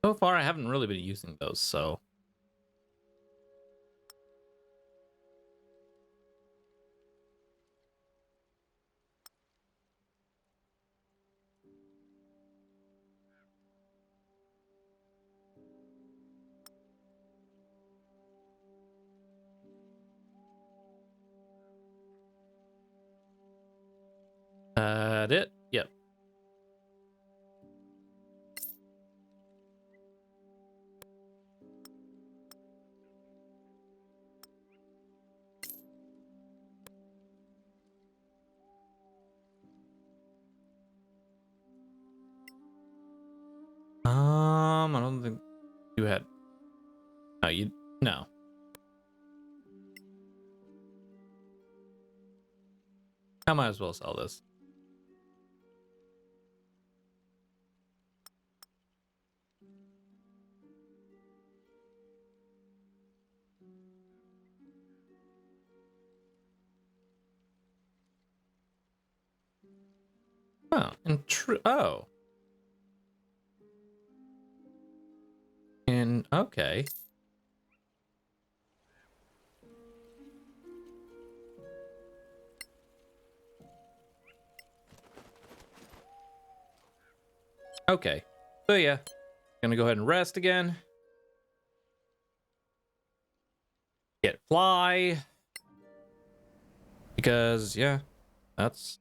So far, I haven't really been using those, so. It? Yep. I don't think you had. No, you. No. I might as well sell this. Oh, and true. Oh. And okay. Okay. So yeah, gonna go ahead and rest again. Get fly. Because yeah, that's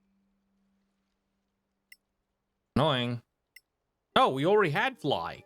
annoying. Oh, we already had fly.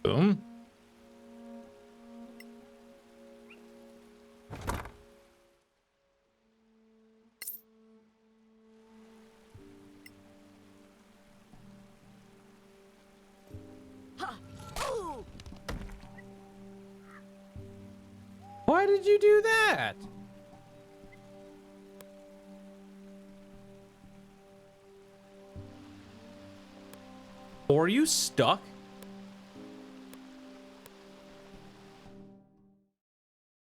Boom. Why did you do that? Or are you stuck?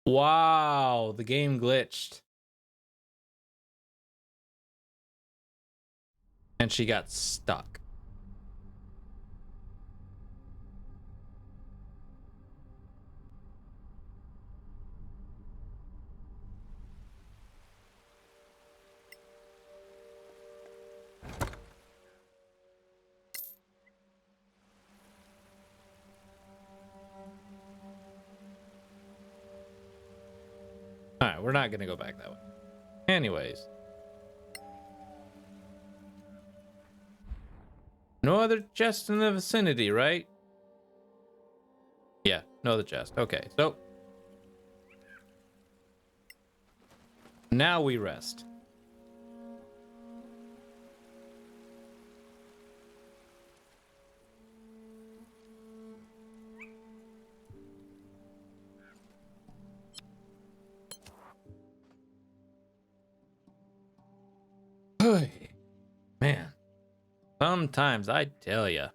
Wow, the game glitched. And she got stuck. Alright, we're not gonna go back that way. Anyways. No other chests in the vicinity, right? Yeah, no other chest. Okay, so now we rest. Man, sometimes I tell ya,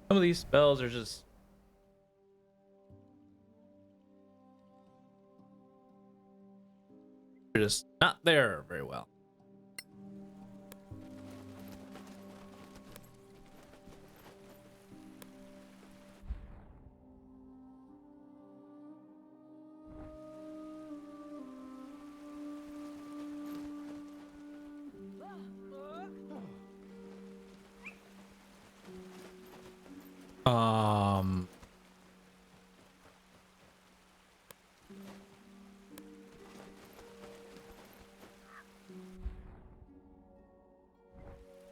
some of these spells are just they're just not there very well. Um.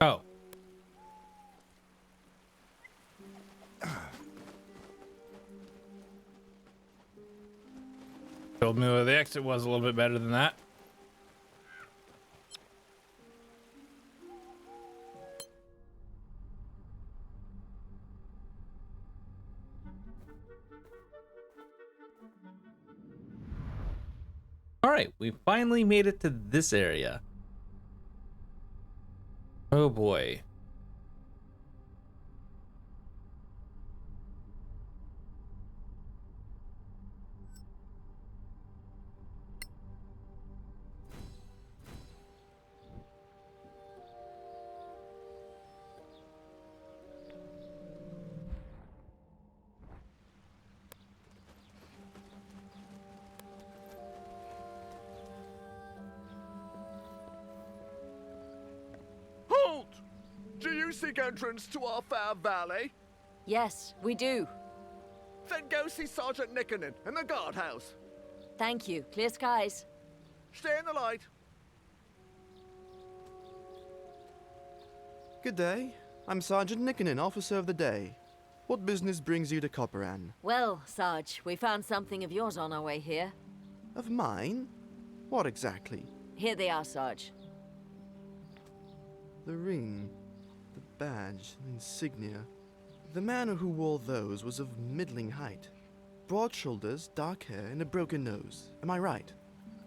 Oh. Told me where the exit was a little bit better than that. All right, we finally made it to this area. Oh boy. Halt! Do you seek entrance to our fair valley? Yes, we do. Then go see Sergeant Nickernin in the guardhouse. Thank you. Clear skies. Stay in the light. Good day. I'm Sergeant Nickernin, Officer of the Day. What business brings you to Copperan? Well, Sarge, we found something of yours on our way here. Of mine? What exactly? Here they are, Sarge. The ring, the badge, the insignia. The man who wore those was of middling height. Broad shoulders, dark hair, and a broken nose. Am I right?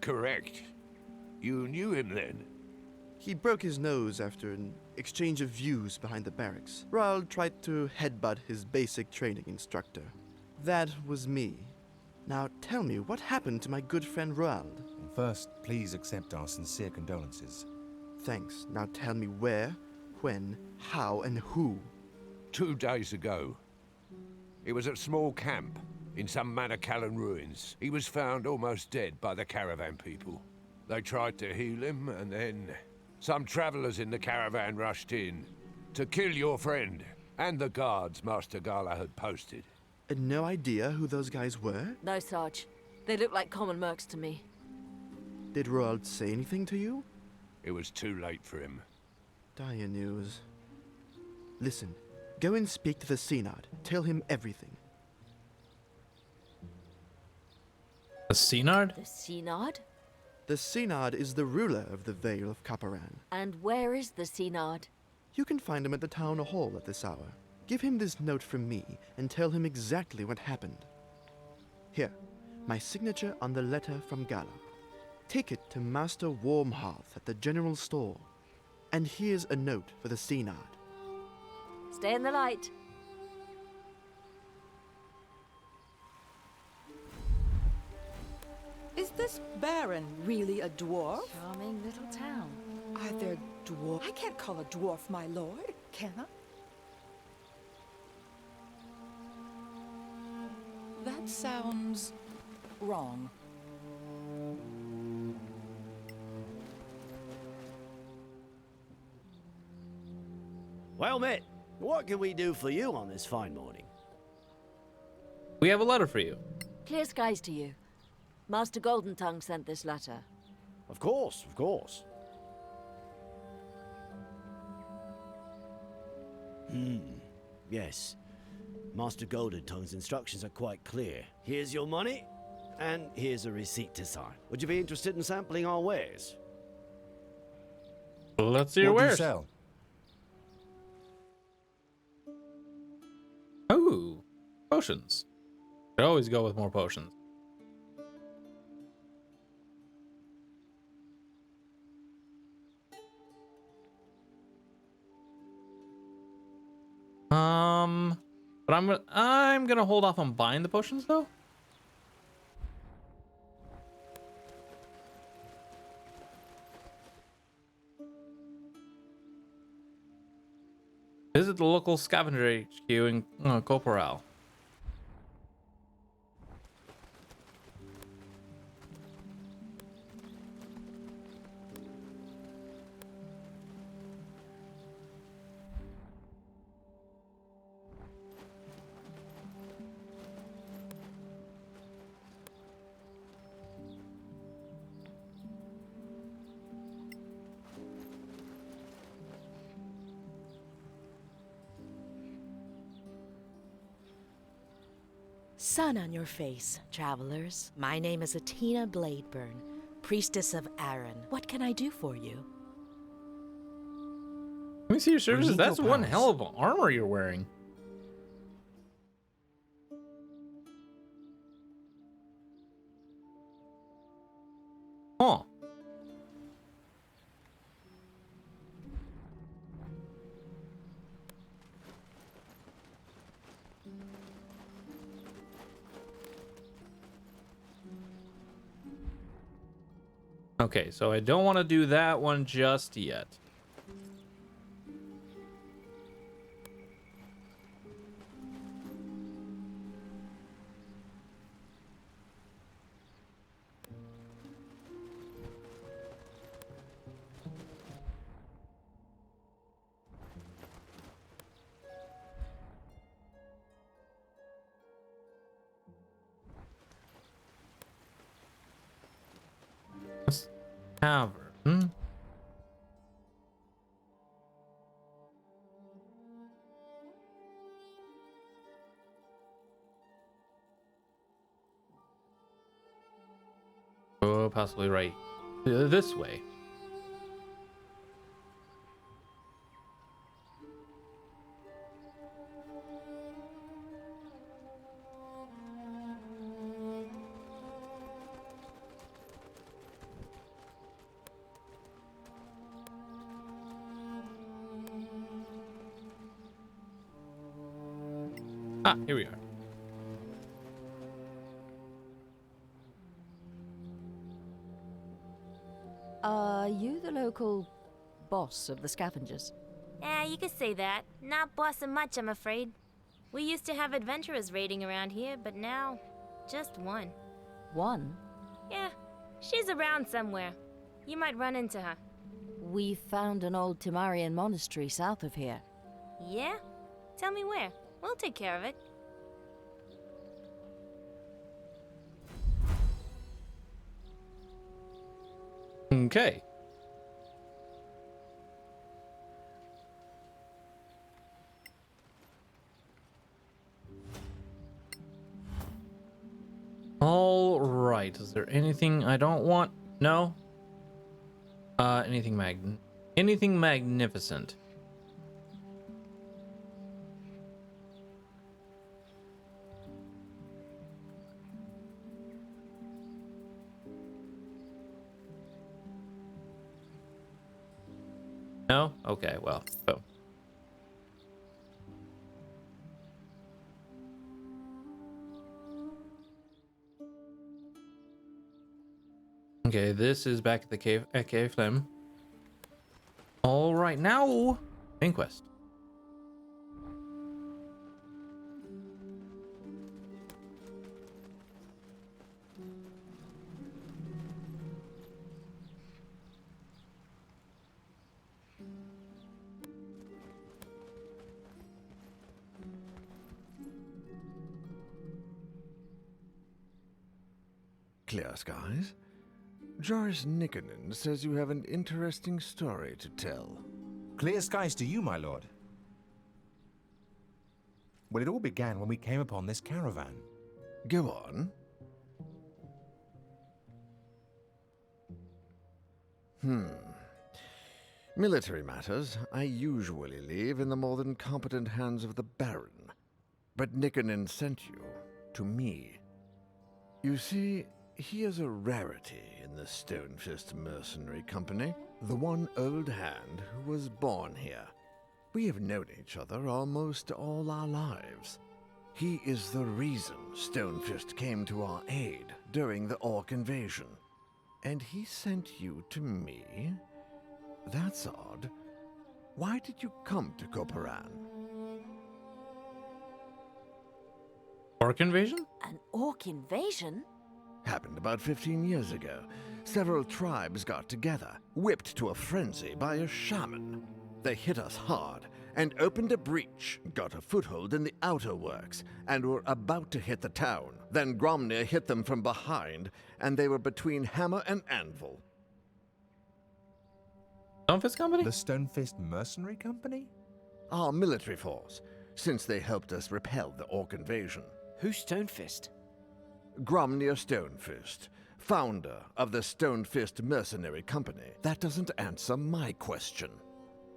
Correct. You knew him then? He broke his nose after an exchange of views behind the barracks. Raoul tried to headbutt his basic training instructor. That was me. Now tell me, what happened to my good friend Roald? First, please accept our sincere condolences. Thanks. Now tell me where, when, how, and who. 2 days ago. It was at small camp in some Manacallan ruins. He was found almost dead by the caravan people. They tried to heal him, and then some travelers in the caravan rushed in to kill your friend and the guards Master Gala had posted. And no idea who those guys were? No, Sarge. They look like common mercs to me. Did Roald say anything to you? It was too late for him. Dire news. Listen, go and speak to the Synod. Tell him everything. The Synod? The Synod? The Synod is the ruler of the Vale of Copperan. And where is the Synod? You can find him at the town hall at this hour. Give him this note from me and tell him exactly what happened. Here, my signature on the letter from Gallop. Take it to Master Warmhearth at the general store. And here's a note for the Synod. Stay in the light. Is this Baron really a dwarf? Charming little town. Are there dwarf? I can't call a dwarf my lord, can I? That sounds wrong. Well met. What can we do for you on this fine morning? We have a letter for you. Clear skies to you. Master Golden Tongue sent this letter. Of course, of course. Yes. Master Golden Tongue's instructions are quite clear. Here's your money, and here's a receipt to sign. Would you be interested in sampling our wares? Let's see your What do you wares. sell? Oh, potions. Could always go with more potions. But I'm gonna hold off on buying the potions though. Visit the local scavenger HQ in Corporal. Sun on your face, travelers. My name is Atina Bladeburn, priestess of Aaron. What can I do for you? Let me see your services. need your That's one powers. hell of armor you're wearing. Huh. Okay, so I don't want to do that one just yet. Tavern. Oh, possibly right. This way. Ah, here we are. Are you the local boss of the scavengers? Yeah, you could say that. Not bossing much, I'm afraid. We used to have adventurers raiding around here, but now, just one. One? Yeah, she's around somewhere. You might run into her. We found an old Temarian monastery south of here. Yeah? Tell me where. We'll take care of it. Okay. All right. Is there anything I don't want? No. Anything magnificent? No? Okay, well, oh. Okay, this is back at the cave, at Cave Flame. All right, now, inquest. Clear skies. Joris Nikkonen says you have an interesting story to tell. Clear skies to you, my lord. Well, it all began when we came upon this caravan. Go on. Military matters I usually leave in the more than competent hands of the Baron. But Nikkonen sent you to me. You see, he is a rarity in the Stonefist Mercenary Company, the one old hand who was born here. We have known each other almost all our lives. He is the reason Stonefist came to our aid during the Orc invasion. And he sent you to me? That's odd. Why did you come to Koparan? Orc invasion? An orc invasion? Happened about 15 years ago. Several tribes got together, whipped to a frenzy by a shaman. They hit us hard and opened a breach, got a foothold in the outer works, and were about to hit the town. Then Gromnir hit them from behind, and they were between hammer and anvil. Stonefist Company? The Stonefist Mercenary Company? Our military force, since they helped us repel the Orc invasion. Who's Stonefist? Gromnir Stonefist, founder of the Stonefist Mercenary Company. That doesn't answer my question.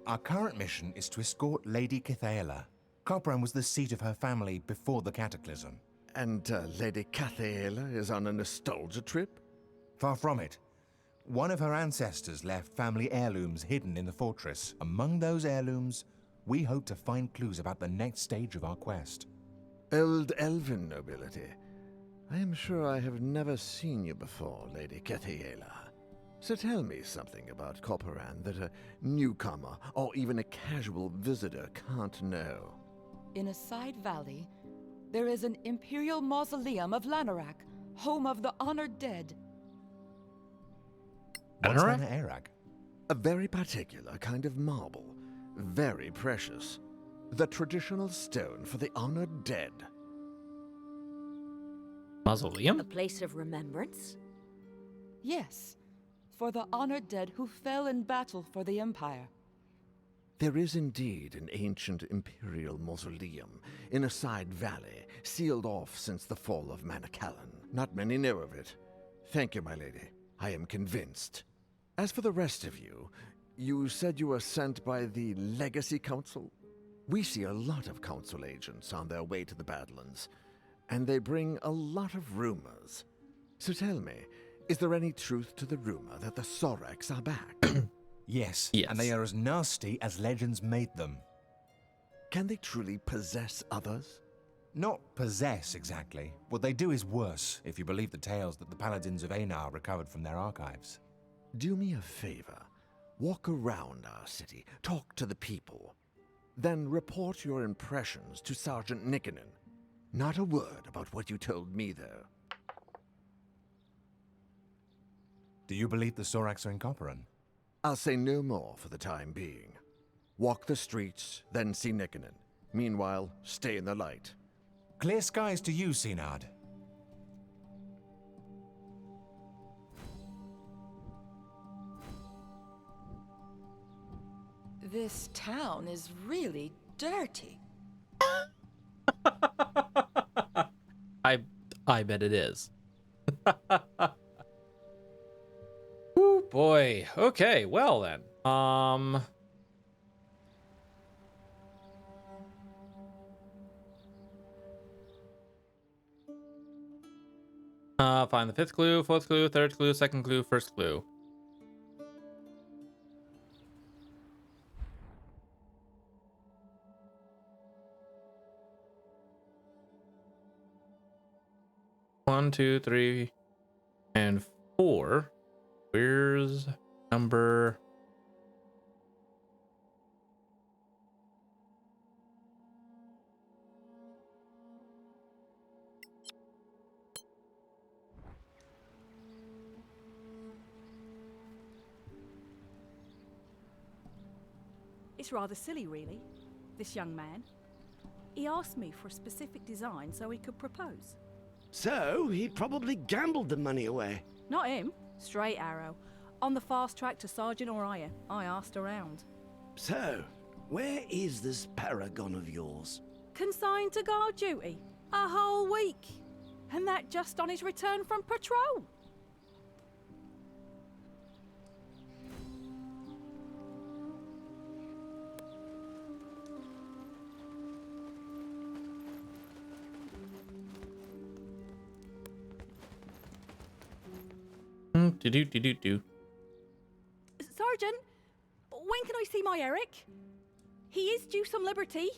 Our current mission is to escort Lady Cathaela. Copran was the seat of her family before the Cataclysm. And Lady Cathaela is on a nostalgia trip? Far from it. One of her ancestors left family heirlooms hidden in the fortress. Among those heirlooms, we hope to find clues about the next stage of our quest. Old elven nobility. I am sure I have never seen you before, Lady Cathaela. So tell me something about Corporan that a newcomer or even a casual visitor can't know. In a side valley, there is an imperial mausoleum of Lanarak, home of the honored dead. What's Anorak? Lanarak? A very particular kind of marble, very precious. The traditional stone for the honored dead. Mausoleum? A place of remembrance? Yes, for the honored dead who fell in battle for the Empire. There is indeed an ancient imperial mausoleum in a side valley, sealed off since the fall of Manacalon. Not many know of it. Thank you, my lady. I am convinced. As for the rest of you, you said you were sent by the Legacy Council? We see a lot of Council agents on their way to the Badlands, and they bring a lot of rumors. So tell me, is there any truth to the rumor that the Sorax are back? Yes, Yes. and they are as nasty as legends made them. Can they truly possess others? Not possess, exactly. What they do is worse, if you believe the tales that the Paladins of Einar recovered from their archives. Do me a favor. Walk around our city, talk to the people. Then report your impressions to Sergeant Nikkonen. Not a word about what you told me, though. Do you believe the Sorax are in Copperan? I'll say no more for the time being. Walk the streets, then see Nikkonen. Meanwhile, stay in the light. Clear skies to you, Sinard. This town is really dirty. I bet it is. Ooh, boy. Okay, well then. Find the fifth clue, fourth clue, third clue, second clue, first clue. One, two, three, and four. Where's number? It's rather silly, really, this young man. He asked me for a specific design so he could propose. So, he probably gambled the money away. Not him. Straight arrow. On the fast track to Sergeant Orion, I asked around. So, where is this paragon of yours? Consigned to guard duty. A whole week. And that just on his return from patrol. Do. Sergeant, when can I see my Eric? He is due some liberty.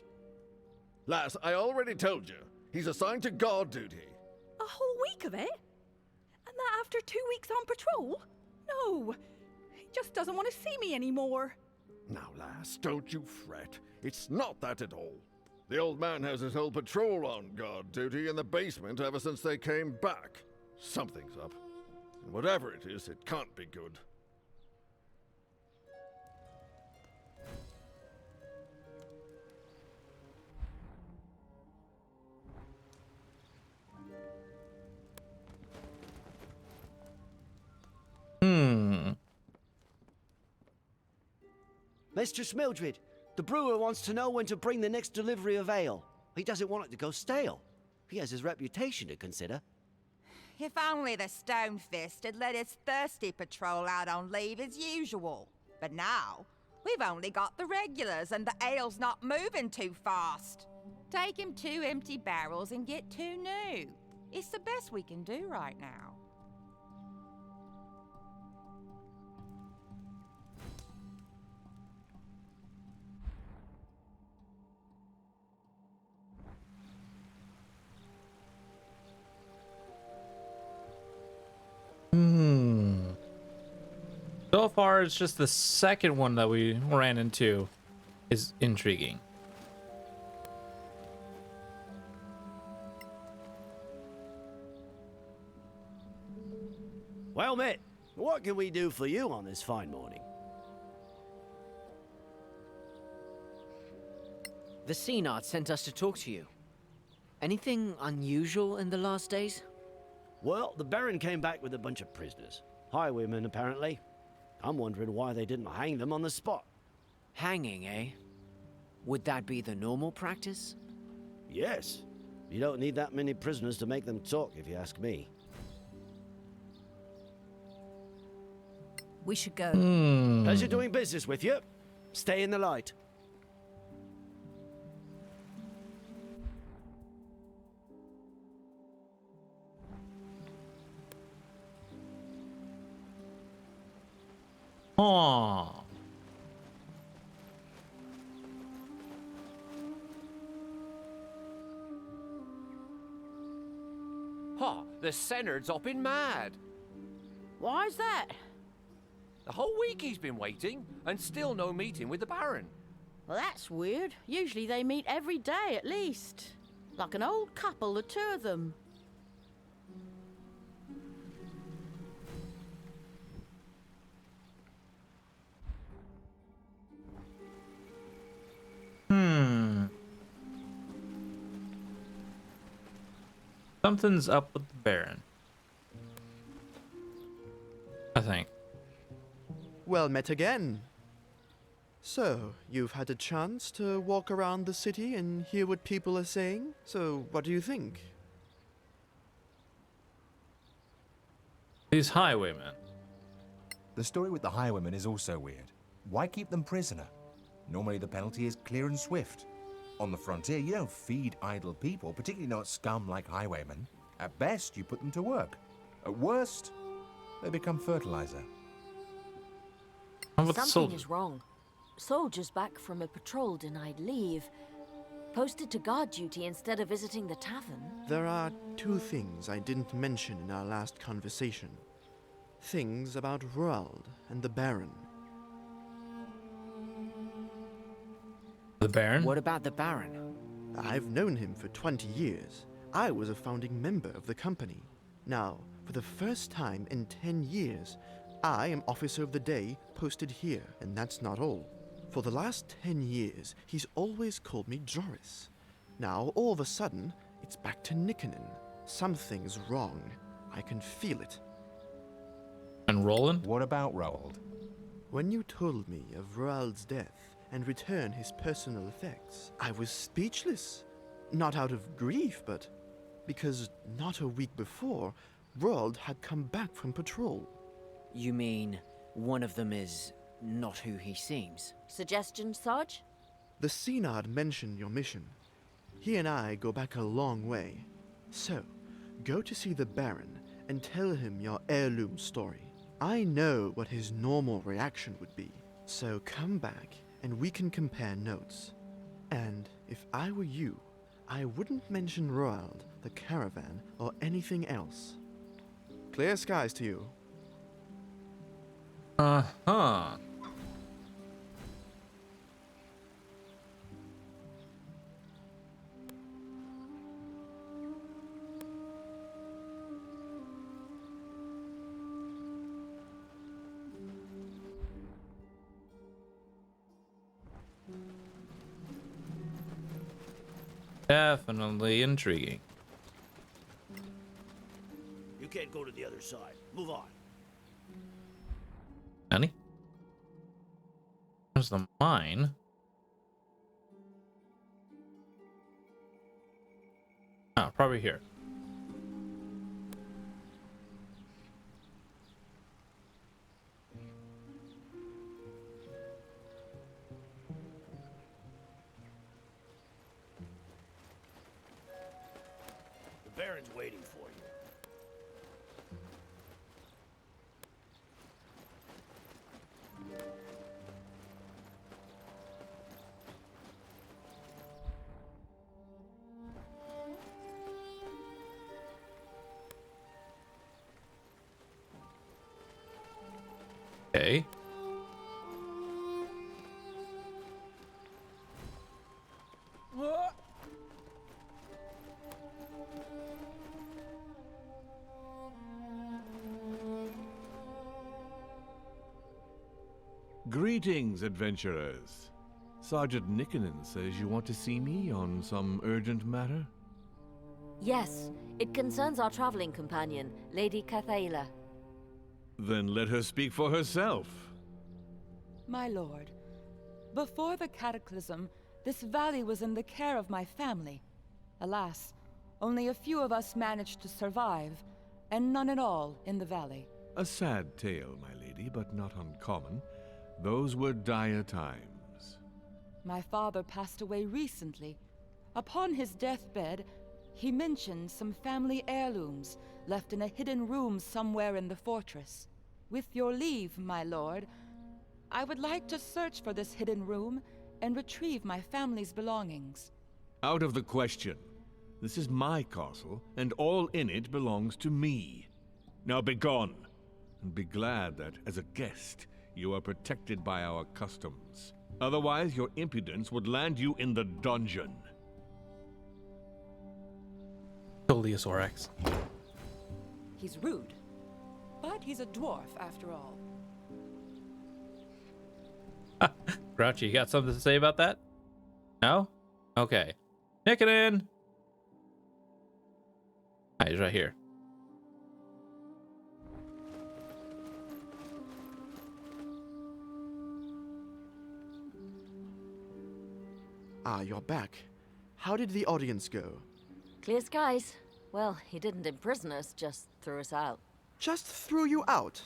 Lass, I already told you. He's assigned to guard duty. A whole week of it? And that after 2 weeks on patrol? No, he just doesn't want to see me anymore. Now, lass, don't you fret. It's not that at all. The old man has his whole patrol on guard duty in the basement ever since they came back. Something's up. And whatever it is, it can't be good. Mistress Mildred, the brewer wants to know when to bring the next delivery of ale. He doesn't want it to go stale. He has his reputation to consider. If only the Stonefist had let his thirsty patrol out on leave as usual. But now, we've only got the regulars and the ale's not moving too fast. Take him 2 empty barrels and get 2 new. It's the best we can do right now. So far, it's just the second one that we ran into is intriguing. Well met, what can we do for you on this fine morning? The Synod sent us to talk to you. Anything unusual in the last days? Well, the Baron came back with a bunch of prisoners. Highwaymen, apparently. I'm wondering why they didn't hang them on the spot. Hanging, eh? Would that be the normal practice? Yes. You don't need that many prisoners to make them talk, if you ask me. We should go. Pleasure doing business with you. Stay in the light. Aww. Ha! The Senard's hopping mad. Why's that? The whole week he's been waiting, and still no meeting with the Baron. Well, that's weird. Usually they meet every day at least. Like an old couple, the 2 of them. Something's up with the Baron, I think. Well met again. So, you've had a chance to walk around the city and hear what people are saying? So, what do you think? These highwaymen. The story with the highwaymen is also weird. Why keep them prisoner? Normally the penalty is clear and swift. On the frontier, you don't feed idle people, particularly not scum like highwaymen. At best, you put them to work. At worst, they become fertilizer. Something is wrong. Soldiers back from a patrol denied leave. Posted to guard duty instead of visiting the tavern. There are 2 things I didn't mention in our last conversation. Things about Roald and the Baron. The Baron? What about the Baron? I've known him for 20 years. I was a founding member of the company. Now, for the first time in 10 years, I am Officer of the Day posted here, and that's not all. For the last 10 years, he's always called me Joris. Now, all of a sudden, it's back to Nikkonen. Something's wrong. I can feel it. And Roland? What about Roald? When you told me of Roald's death and returned his personal effects, I was speechless. Not out of grief, but because not a week before, Roald had come back from patrol. You mean one of them is not who he seems? Suggestion, Sarge? The Synod mentioned your mission. He and I go back a long way. So, go to see the Baron and tell him your heirloom story. I know what his normal reaction would be. So come back and we can compare notes. And if I were you, I wouldn't mention Roald, the caravan, or anything else. Clear skies to you. Uh-huh. Definitely intriguing. You can't go to the other side. Move on. Honey? There's the mine. Oh, probably here. The Baron's waiting for you. Okay. Greetings, adventurers. Sergeant Nickenen says you want to see me on some urgent matter? Yes, it concerns our traveling companion, Lady Cathaela. Then let her speak for herself. My lord, before the cataclysm, this valley was in the care of my family. Alas, only a few of us managed to survive, and none at all in the valley. A sad tale, my lady, but not uncommon. Those were dire times. My father passed away recently. Upon his deathbed, he mentioned some family heirlooms left in a hidden room somewhere in the fortress. With your leave, my lord, I would like to search for this hidden room and retrieve my family's belongings. Out of the question. This is my castle, and all in it belongs to me. Now begone, and be glad that, as a guest, you are protected by our customs. Otherwise, your impudence would land you in the dungeon. Totally a Sorax. He's rude, but he's a dwarf after all. Grouchy, you got something to say about that? No? Okay. Nickenen! Ah, he's right here. Ah, you're back. How did the audience go? Clear skies. Well, he didn't imprison us, just threw us out. Just threw you out?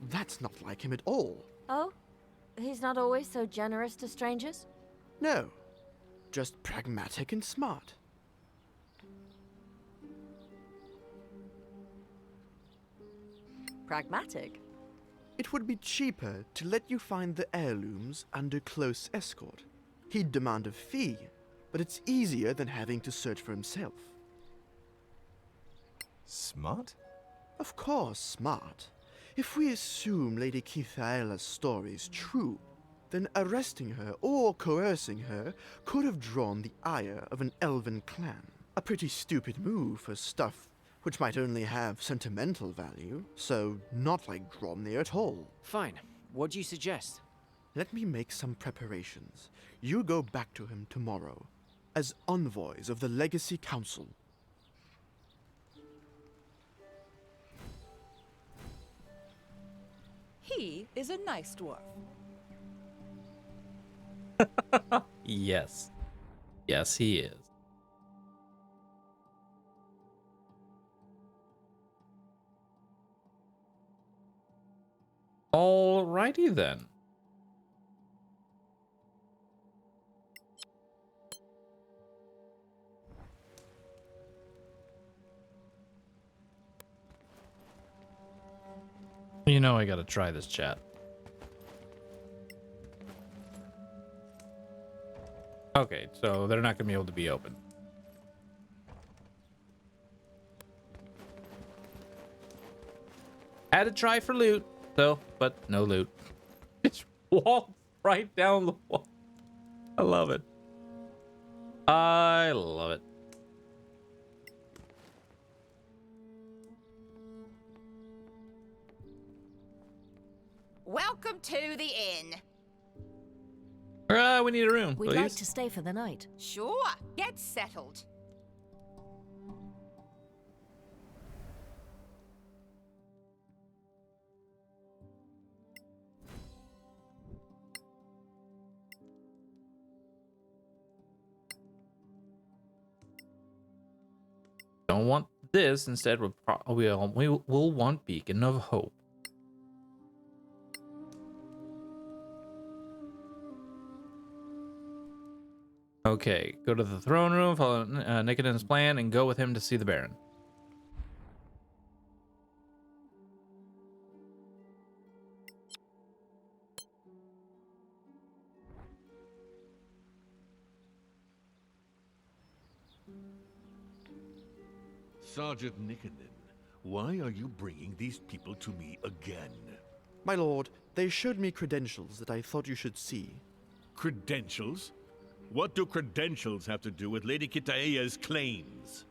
That's not like him at all. Oh? He's not always so generous to strangers? No. Just pragmatic and smart. Pragmatic? It would be cheaper to let you find the heirlooms under close escort. He'd demand a fee, but it's easier than having to search for himself. Smart? Of course, smart. If we assume Lady Cathaela's story is true, then arresting her or coercing her could have drawn the ire of an elven clan. A pretty stupid move for stuff which might only have sentimental value, so not like Gromnir at all. Fine. What do you suggest? Let me make some preparations. You go back to him tomorrow, as envoys of the Legacy Council. He is a nice dwarf. Yes. Yes, he is. Alrighty then. You know I gotta try this chat. Okay, so they're not gonna be able to be open. Had to try for loot, though, but no loot. Just walked right down the wall. I love it. I love it. Welcome to the inn. We need a room, We'd please. like to stay for the night. Sure, get settled. Don't want this. Instead, we'll want Beacon of Hope. Okay, go to the throne room, follow Nikodim's plan, and go with him to see the Baron. Sergeant Nikodim, why are you bringing these people to me again? My lord, they showed me credentials that I thought you should see. Credentials? What do credentials have to do with Lady Kitaea's claims?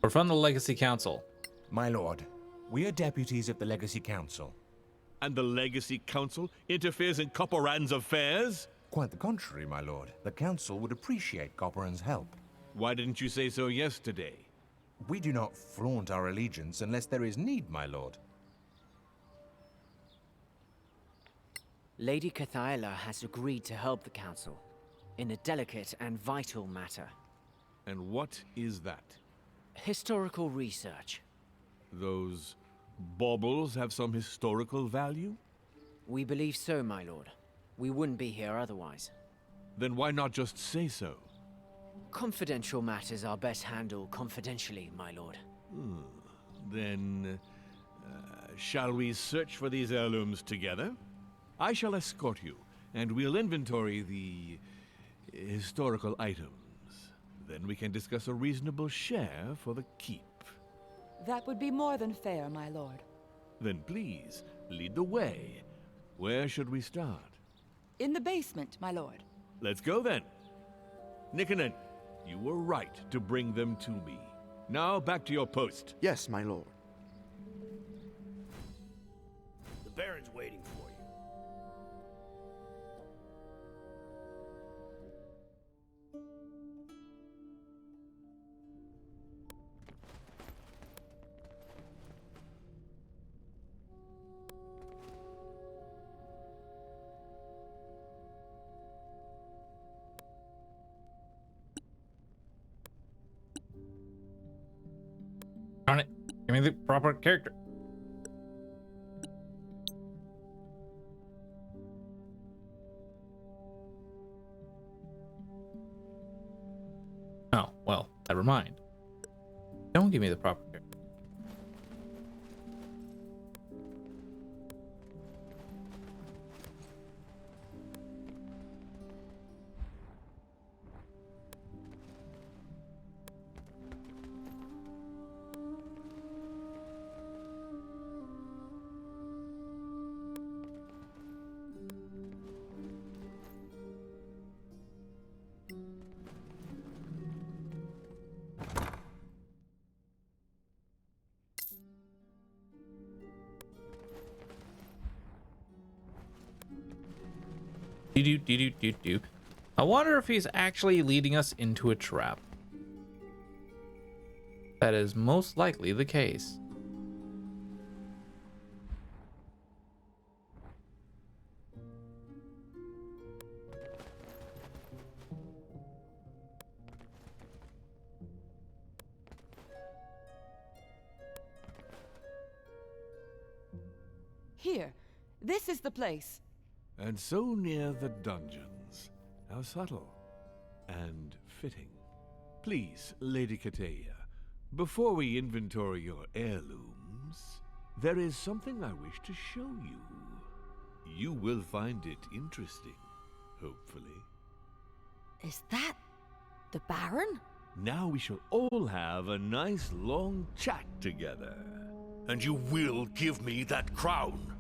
We're from the Legacy Council. My lord, we are deputies of the Legacy Council. And the Legacy Council interferes in Copperan's affairs? Quite the contrary, my lord. The Council would appreciate Copperan's help. Why didn't you say so yesterday? We do not flaunt our allegiance unless there is need, my lord. Lady Cathaela has agreed to help the Council in a delicate and vital matter. And what is that? Historical research. Those baubles have some historical value? We believe so, my lord. We wouldn't be here otherwise. Then why not just say so? Confidential matters are best handled confidentially, my lord. Then, shall we search for these heirlooms together? I shall escort you, and we'll inventory the historical items. Then we can discuss a reasonable share for the keep. That would be more than fair, my lord. Then please, lead the way. Where should we start? In the basement, my lord. Let's go then. Nikodim, you were right to bring them to me. Now back to your post. Yes, my lord. The Baron's waiting for you. Darn it. Give me the proper character. Oh, well, never mind. Don't give me the proper character. Do. I wonder if he's actually leading us into a trap. That is most likely the case. Here, this is the place. And so near the dungeons. How subtle. And fitting. Please, Lady Kitaea, before we inventory your heirlooms, there is something I wish to show you. You will find it interesting, hopefully. Is that the Baron? Now we shall all have a nice long chat together. And you will give me that crown?